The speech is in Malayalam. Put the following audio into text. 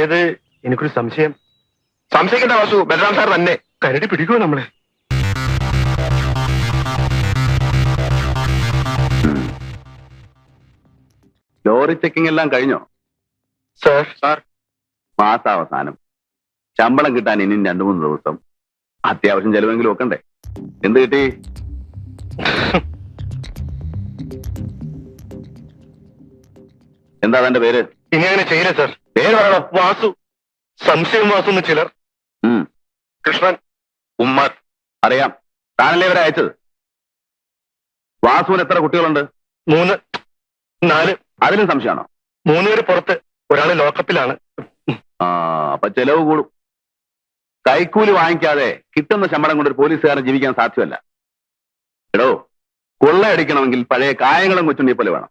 അതായത് എനിക്കൊരു സംശയം. സംശയിക്കേണ്ട വാസു, ബലറാം സാർ തന്നെ. കരടി പിടിക്കുമോ നമ്മളെ? ലോറി ചെക്കിംഗ് എല്ലാം കഴിഞ്ഞോ? സാർ മാസാവസാനം ശമ്പളം കിട്ടാൻ ഇനിയും 2-3 ദിവസം. അത്യാവശ്യം ചെലവെങ്കിലും വെക്കണ്ടേ? എന്ത് കിട്ടി? എന്താ തന്റെ പേര്? ഇനി അങ്ങനെ ചെയ്യില്ല സാർ. പേര് പറയണോ? വാസു. സംശയം വാസു എന്ന് ചിലർ. കൃഷ്ണൻ, ഉമ്മർ. അറിയാം, താനല്ലേ ഇവരെ അയച്ചത്. വാസുവിന് എത്ര കുട്ടികളുണ്ട്? 3, 4. അതിലും സംശയമാണോ? 3 പേര് പുറത്ത്, ഒരാള് ലോക്കപ്പിലാണ്. അപ്പൊ ചെലവ് കൂടും. കൈക്കൂലി വാങ്ങിക്കാതെ കിട്ടുന്ന ശമ്പളം കൊണ്ട് ഒരു പോലീസുകാരൻ ജീവിക്കാൻ സാധ്യമല്ല. എടോ, കൊള്ളയടിക്കണമെങ്കിൽ പഴയ കായങ്ങളും കൊച്ചുണ്ണിയെ പോലെ വേണം.